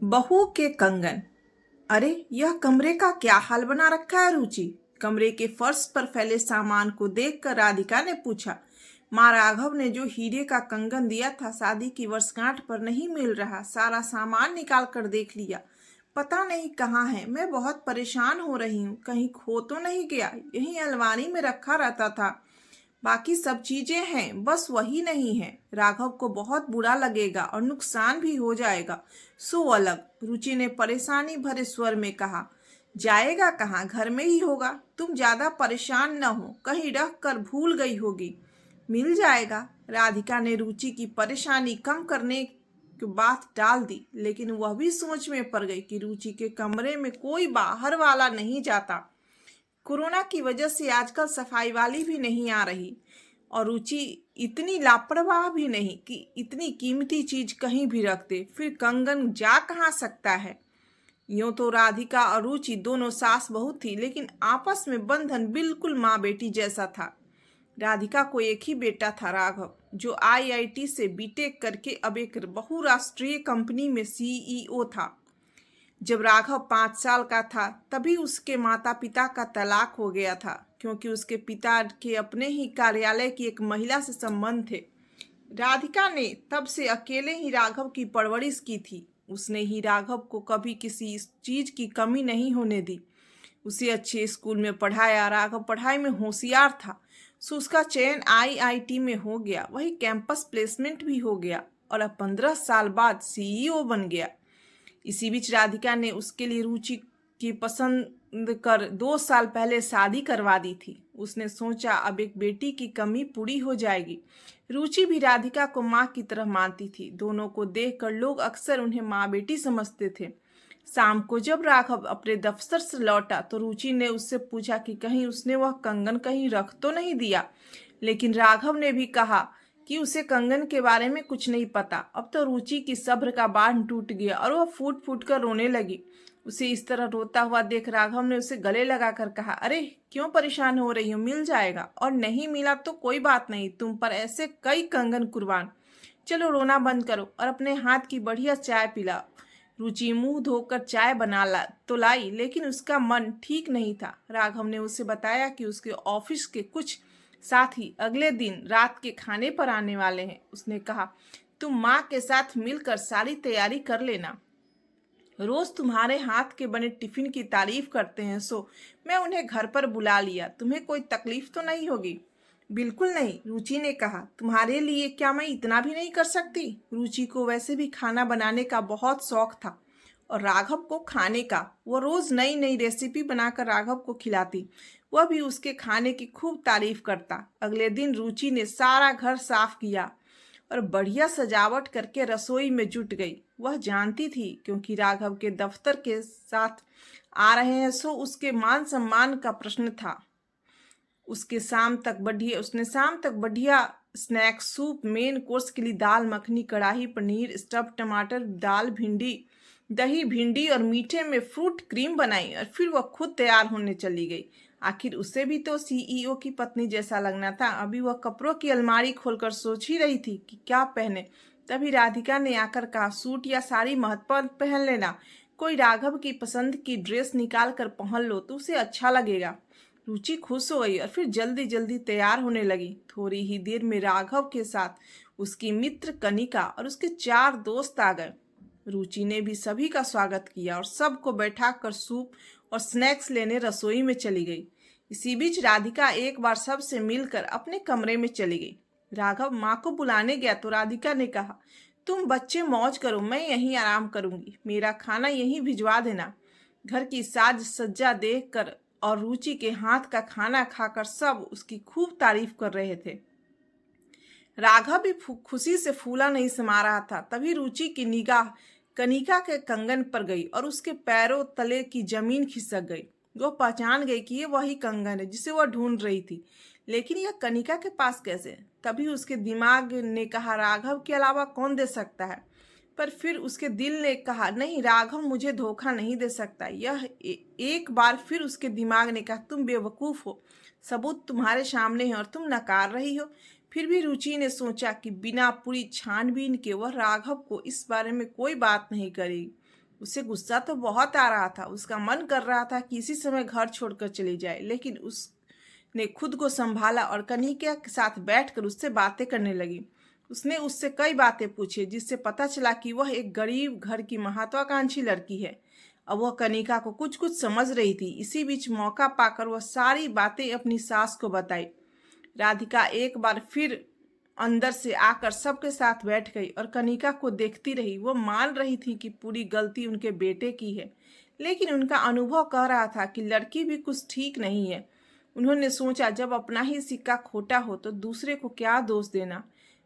बहू के कंगन। अरे यह कमरे का क्या हाल बना रखा है रुचि। कमरे के फर्श पर फैले सामान को देखकर राधिका ने पूछा। माँ राघव ने जो हीरे का कंगन दिया था शादी की वर्षगांठ पर नहीं मिल रहा। सारा सामान निकाल कर देख लिया, पता नहीं कहाँ है। मैं बहुत परेशान हो रही हूँ, कहीं खो तो नहीं गया। यही अलमारी में रखा रहता था, बाकी सब चीजें हैं, बस वही नहीं है। राघव को बहुत बुरा लगेगा और नुकसान भी हो जाएगा। सो अलग, रुचि ने परेशानी भरे स्वर में कहा। जाएगा कहाँ, घर में ही होगा। तुम ज्यादा परेशान न हो, कहीं रख कर भूल गई होगी। मिल जाएगा। राधिका ने रुचि की परेशानी कम करने की बात टाल दी, लेकिन वह भी सोच में पड़ गई कि रुचि के कमरे में कोई बाहर वाला नहीं जाता। कोरोना की वजह से आजकल सफाई वाली भी नहीं आ रही, और रुचि इतनी लापरवाह भी नहीं कि इतनी कीमती चीज कहीं भी रख दे। फिर कंगन जा कहाँ सकता है। यूं तो राधिका और रुचि दोनों सास बहू थी, लेकिन आपस में बंधन बिल्कुल माँ बेटी जैसा था। राधिका को एक ही बेटा था, राघव, जो आईआईटी से बीटेक करके अब एक बहुराष्ट्रीय कंपनी में सीईओ था। जब राघव 5 साल का था तभी उसके माता पिता का तलाक हो गया था, क्योंकि उसके पिता के अपने ही कार्यालय की एक महिला से संबंध थे। राधिका ने तब से अकेले ही राघव की परवरिश की थी। उसने ही राघव को कभी किसी चीज की कमी नहीं होने दी। उसे अच्छे स्कूल में पढ़ाया। राघव पढ़ाई में होशियार था, सो उसका चयन आईआईटी में हो गया। वही कैंपस प्लेसमेंट भी हो गया और अब 15 साल बाद सीईओ बन गया। इसी बीच राधिका ने उसके लिए रुचि की पसंद कर 2 साल पहले शादी करवा दी थी। उसने सोचा अब एक बेटी की कमी पूरी हो जाएगी। रुचि भी राधिका को माँ की तरह मानती थी। दोनों को देखकर लोग अक्सर उन्हें माँ बेटी समझते थे। शाम को जब राघव अपने दफ्तर से लौटा तो रुचि ने उससे पूछा कि कहीं उसने वह कंगन कहीं रख तो नहीं दिया। लेकिन राघव ने भी कहा कि उसे कंगन के बारे में कुछ नहीं पता। अब तो रुचि की सब्र का बांध टूट गया और वह फूट फूट कर रोने लगी। उसे इस तरह रोता हुआ देख राघव ने उसे गले लगाकर कहा, अरे क्यों परेशान हो रही हो, मिल जाएगा। और नहीं मिला तो कोई बात नहीं, तुम पर ऐसे कई कंगन कुर्बान। चलो रोना बंद करो और अपने हाथ की बढ़िया चाय पिलाओ। रुचि मुंह धोकर चाय बना ला तो लाई, लेकिन उसका मन ठीक नहीं था। राघव ने उसे बताया कि उसके ऑफिस के कुछ साथी अगले दिन रात के खाने पर आने वाले हैं। उसने कहा, तुम माँ के साथ मिलकर सारी तैयारी कर लेना। रोज तुम्हारे हाथ के बने टिफिन की तारीफ करते हैं, सो मैं उन्हें घर पर बुला लिया। तुम्हें कोई तकलीफ तो नहीं होगी। बिल्कुल नहीं, रुचि ने कहा। तुम्हारे लिए क्या मैं इतना भी नहीं कर सकती। रुचि को वैसे भी खाना बनाने का बहुत शौक था और राघव को खाने का। वो रोज नई नई रेसिपी बनाकर राघव को खिलाती। वह भी उसके खाने की खूब तारीफ करता। अगले दिन रुचि ने सारा घर साफ किया और बढ़िया सजावट करके रसोई में जुट गई। वह जानती थी क्योंकि राघव के दफ्तर के साथ आ रहे हैं, सो उसके मान सम्मान का प्रश्न था। उसने शाम तक बढ़िया स्नैक, सूप, मेन कोर्स के लिए दाल मखनी, कढ़ाई पनीर, स्टफ टमाटर, दाल भिंडी, दही भिंडी और मीठे में फ्रूट क्रीम बनाई और फिर वह खुद तैयार होने चली गई। आखिर उसे भी तो सीईओ की पत्नी जैसा लगना था। अभी वह कपड़ों की अलमारी खोलकर सोच ही रही थी कि क्या पहने, तभी राधिका ने आकर कहा, सूट या साड़ी महत्वपूर्ण पहन लेना। कोई राघव की पसंद की ड्रेस निकाल कर पहन लो तो उसे अच्छा लगेगा। रुचि खुश हो गई और फिर जल्दी जल्दी तैयार होने लगी। थोड़ी ही देर में राघव के साथ उसकी मित्र कनिका और उसके 4 दोस्त आ गए। रुचि ने भी सभी का स्वागत किया और सबको बैठाकर सूप और स्नैक्स लेने रसोई में चली गई। इसी बीच राधिका एक बार सबसे मिलकर अपने कमरे में चली गई। राघव माँ को बुलाने गया तो राधिका ने कहा, तुम बच्चे मौज करो, मैं यहीं आराम करूंगी। मेरा खाना यहीं भिजवा देना। घर की साज सज्जा देखकर और रुचि के हाथ का खाना खाकर सब उसकी खूब तारीफ कर रहे थे। राघव भी खुशी से फूला नहीं समा रहा था। तभी रुचि की निगाह कनिका के कंगन पर गई और उसके पैरों तले की जमीन खिसक गई। वो पहचान गई कि ये वही कंगन है जिसे वह ढूंढ रही थी, लेकिन यह कनिका के पास कैसे। तभी उसके दिमाग ने कहा, राघव के अलावा कौन दे सकता है। पर फिर उसके दिल ने कहा, नहीं, राघव मुझे धोखा नहीं दे सकता। एक बार फिर उसके दिमाग ने कहा, तुम बेवकूफ हो, सबूत तुम्हारे सामने है और तुम नकार रही हो। फिर भी रुचि ने सोचा कि बिना पूरी छानबीन के वह राघव को इस बारे में कोई बात नहीं करेगी। उसे गुस्सा तो बहुत आ रहा था। उसका मन कर रहा था कि इसी समय घर छोड़कर चली जाए, लेकिन उसने खुद को संभाला और कनिका के साथ बैठकर उससे बातें करने लगी। उसने उससे कई बातें पूछी, जिससे पता चला कि वह एक गरीब घर की महत्वाकांक्षी लड़की है। अब वह कनिका को कुछ कुछ समझ रही थी। इसी बीच मौका पाकर वह सारी बातें अपनी सास को बताई। राधिका एक बार फिर अंदर से आकर सबके साथ बैठ गई और कनिका को देखती रही। वो मान रही थी कि पूरी गलती उनके बेटे की है, लेकिन उनका अनुभव कह रहा था कि लड़की भी कुछ ठीक नहीं है। उन्होंने सोचा, जब अपना ही सिक्का खोटा हो तो दूसरे को क्या दोष देना।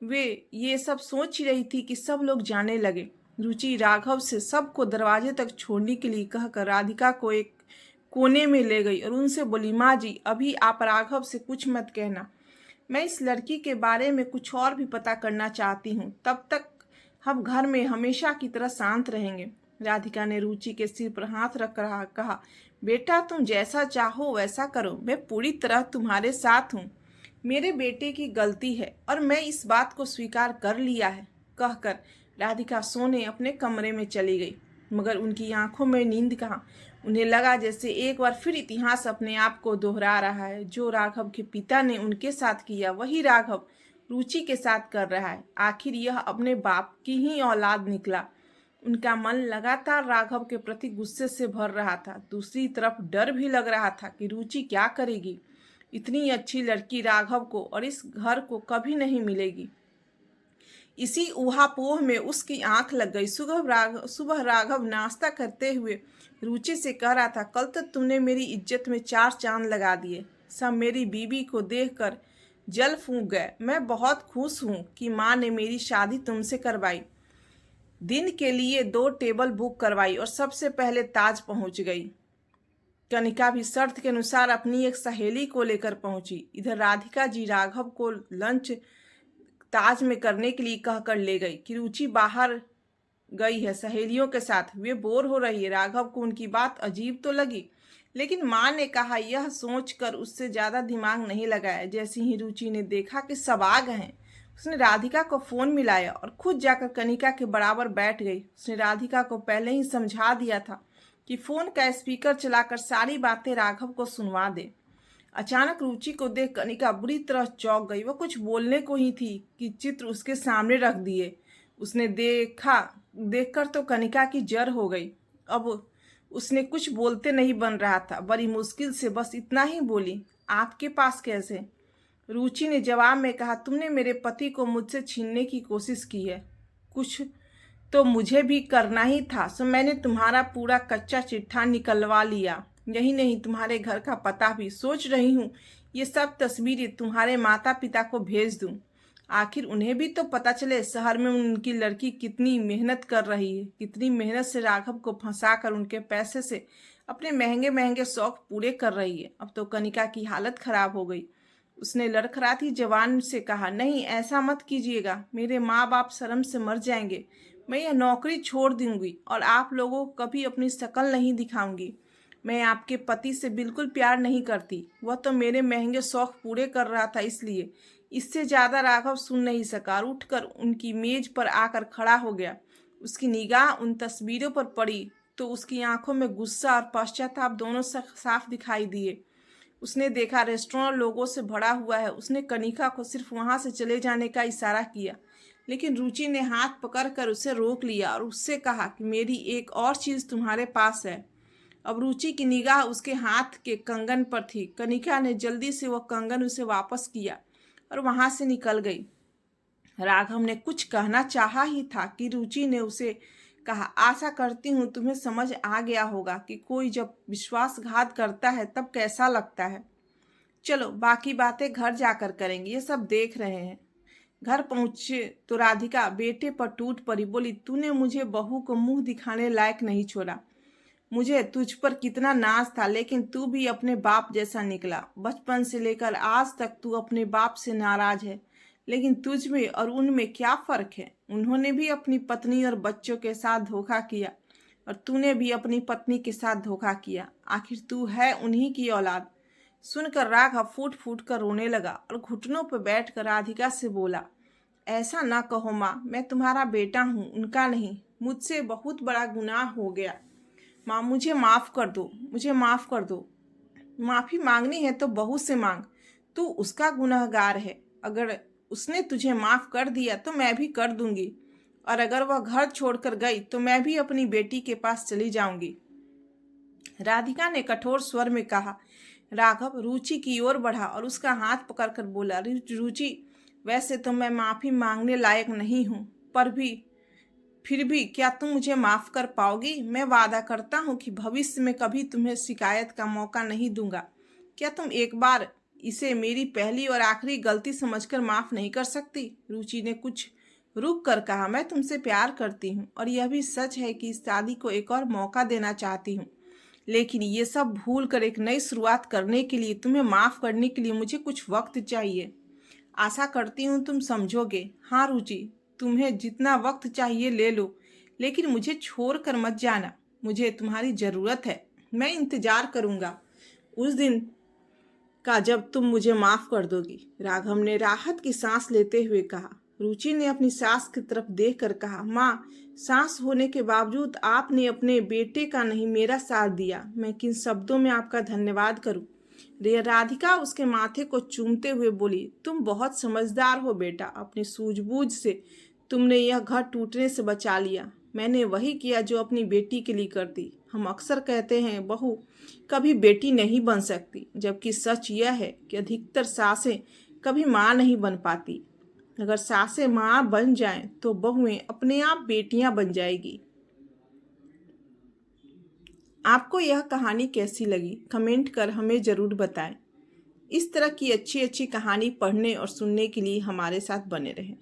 वे ये सब सोच ही रही थी कि सब लोग जाने लगे। रुचि राघव से सबको दरवाजे तक छोड़ने के लिए कहकर राधिका को एक कोने में ले गई और उनसे बोली, माँ जी, अभी आप राघव से कुछ मत कहना। मैं इस लड़की के बारे में कुछ और भी पता करना चाहती हूँ। तब तक हम घर में हमेशा की तरह शांत रहेंगे। राधिका ने रुचि के सिर पर हाथ रख कर कहा, बेटा, तुम जैसा चाहो वैसा करो, मैं पूरी तरह तुम्हारे साथ हूँ। मेरे बेटे की गलती है और मैं इस बात को स्वीकार कर लिया है, कहकर राधिका सोने अपने कमरे में चली गई। मगर उनकी आंखों में नींद कहाँ। उन्हें लगा जैसे एक बार फिर इतिहास अपने आप को दोहरा रहा है। जो राघव के पिता ने उनके साथ किया, वही राघव रुचि के साथ कर रहा है। आखिर यह अपने बाप की ही औलाद निकला। उनका मन लगातार राघव के प्रति गुस्से से भर रहा था। दूसरी तरफ डर भी लग रहा था कि रुचि क्या करेगी। इतनी अच्छी लड़की राघव को और इस घर को कभी नहीं मिलेगी। इसी ऊहापोह में उसकी आंख लग गई। सुबह राघव नाश्ता करते हुए रुचि से कह रहा था, कल तो तुमने मेरी इज्जत में 4 चांद लगा दिए। सब मेरी बीवी को देखकर जल फूंक गए। मैं बहुत खुश हूँ कि माँ ने मेरी शादी तुमसे करवाई। दिन के लिए 2 टेबल बुक करवाई और सबसे पहले ताज पहुंच गई। कनिका भी शर्त के अनुसार अपनी एक सहेली को लेकर पहुंची। इधर राधिका जी राघव को लंच ताज में करने के लिए कहकर ले गई कि रुचि बाहर गई है सहेलियों के साथ, वे बोर हो रही है। राघव को उनकी बात अजीब तो लगी, लेकिन माँ ने कहा यह सोचकर उससे ज्यादा दिमाग नहीं लगाया। जैसे ही रुचि ने देखा कि सब आ गए हैं, उसने राधिका को फोन मिलाया और खुद जाकर कनिका के बराबर बैठ गई। उसने राधिका को पहले ही समझा दिया था कि फोन का स्पीकर चलाकर सारी बातें राघव को सुनवा दे। अचानक रुचि को देख कनिका बुरी तरह चौंक गई। वह कुछ बोलने को ही थी कि चित्र उसके सामने रख दिए। उसने देखकर तो कनिका की जर हो गई। अब उसने कुछ बोलते नहीं बन रहा था। बड़ी मुश्किल से बस इतना ही बोली, आपके पास कैसे? रुचि ने जवाब में कहा, तुमने मेरे पति को मुझसे छीनने की कोशिश की है। कुछ तो मुझे भी करना ही था, सो मैंने तुम्हारा पूरा कच्चा चिट्ठा निकलवा लिया। यही नहीं, तुम्हारे घर का पता भी। सोच रही हूँ ये सब तस्वीरें तुम्हारे माता पिता को भेज दूँ। आखिर उन्हें भी तो पता चले शहर में उनकी लड़की कितनी मेहनत कर रही है, कितनी मेहनत से राघव को फंसाकर उनके पैसे से अपने महंगे महंगे शौक पूरे कर रही है। अब तो कनिका की हालत खराब हो गई। उसने लड़खड़ाती जवान से कहा, नहीं, ऐसा मत कीजिएगा, मेरे माँ बाप शर्म से मर जाएंगे। मैं यह नौकरी छोड़ दूंगी और आप लोगों को कभी अपनी शक्ल नहीं दिखाऊंगी। मैं आपके पति से बिल्कुल प्यार नहीं करती। वह तो मेरे महंगे शौक पूरे कर रहा था, इसलिए। इससे ज्यादा राघव सुन नहीं सका और उठकर उनकी मेज पर आकर खड़ा हो गया। उसकी निगाह उन तस्वीरों पर पड़ी तो उसकी आंखों में गुस्सा और पश्चाताप दोनों साफ दिखाई दिए। उसने देखा रेस्टोरेंट लोगों से भरा हुआ है। उसने कनिका को सिर्फ वहां से चले जाने का इशारा किया, लेकिन रुचि ने हाथ पकड़कर उसे रोक लिया और उससे कहा कि मेरी एक और चीज तुम्हारे पास है। अब रुचि की निगाह उसके हाथ के कंगन पर थी। कनिका ने जल्दी से वह कंगन उसे वापस किया और वहां से निकल गई। राघव ने कुछ कहना चाहा ही था कि रुचि ने उसे कहा, आशा करती हूँ तुम्हें समझ आ गया होगा कि कोई जब विश्वासघात करता है तब कैसा लगता है। चलो, बाकी बातें घर जाकर करेंगे, ये सब देख रहे हैं। घर पहुंचे तो राधिका बेटे पर टूट पड़ी, बोली, तूने मुझे बहू को मुंह दिखाने लायक नहीं छोड़ा। मुझे तुझ पर कितना नाज था, लेकिन तू भी अपने बाप जैसा निकला। बचपन से लेकर आज तक तू अपने बाप से नाराज है, लेकिन तुझ में और उनमें क्या फर्क है? उन्होंने भी अपनी पत्नी और बच्चों के साथ धोखा किया और तूने भी अपनी पत्नी के साथ धोखा किया। आखिर तू है उन्हीं की औलाद। सुनकर राघव फूट फूट कर रोने लगा और घुटनों पर बैठकर राधिका से बोला, ऐसा ना कहो माँ, मैं तुम्हारा बेटा हूँ, उनका नहीं। मुझसे बहुत बड़ा गुनाह हो गया। माँ, मुझे माफ़ कर दो, मुझे माफ़ कर दो। माफ़ी मांगनी है तो बहू से मांग, तू उसका गुनहगार है। अगर उसने तुझे माफ़ कर दिया तो मैं भी कर दूंगी, और अगर वह घर छोड़कर गई तो मैं भी अपनी बेटी के पास चली जाऊंगी। राधिका ने कठोर स्वर में कहा। राघव रुचि की ओर बढ़ा और उसका हाथ पकड़कर बोला, रुचि, वैसे तो मैं माफ़ी मांगने लायक नहीं हूँ, फिर भी क्या तुम मुझे माफ़ कर पाओगी? मैं वादा करता हूँ कि भविष्य में कभी तुम्हें शिकायत का मौका नहीं दूंगा। क्या तुम एक बार इसे मेरी पहली और आखिरी गलती समझकर माफ़ नहीं कर सकती? रुचि ने कुछ रुक कर कहा, मैं तुमसे प्यार करती हूँ और यह भी सच है कि इस शादी को एक और मौका देना चाहती हूँ, लेकिन ये सब भूल कर एक नई शुरुआत करने के लिए, तुम्हें माफ़ करने के लिए मुझे कुछ वक्त चाहिए। आशा करती हूँ तुम समझोगे। हाँ रुचि, तुम्हें जितना वक्त चाहिए ले लो, लेकिन मुझे छोड़ कर मत जाना। मुझे तुम्हारी ज़रूरत है। मैं इंतज़ार करूँगा उस दिन का जब तुम मुझे माफ़ कर दोगी। राघव ने राहत की सांस लेते हुए कहा। रुचि ने अपनी सास की तरफ देखकर कहा, माँ, सास होने के बावजूद आपने अपने बेटे का नहीं मेरा साथ दिया। मैं किन शब्दों में आपका धन्यवाद करूं? राधिका उसके माथे को चूमते हुए बोली, तुम बहुत समझदार हो बेटा। अपनी सूझबूझ से तुमने यह घर टूटने से बचा लिया। मैंने वही किया जो अपनी बेटी के लिए करती। हम अक्सर कहते हैं बहू कभी बेटी नहीं बन सकती, जबकि सच यह है कि अधिकतर सासें कभी माँ नहीं बन पाती। अगर सासें माँ बन जाएं तो बहुएं अपने आप बेटियां बन जाएगी। आपको यह कहानी कैसी लगी कमेंट कर हमें ज़रूर बताएं। इस तरह की अच्छी अच्छी कहानी पढ़ने और सुनने के लिए हमारे साथ बने रहें।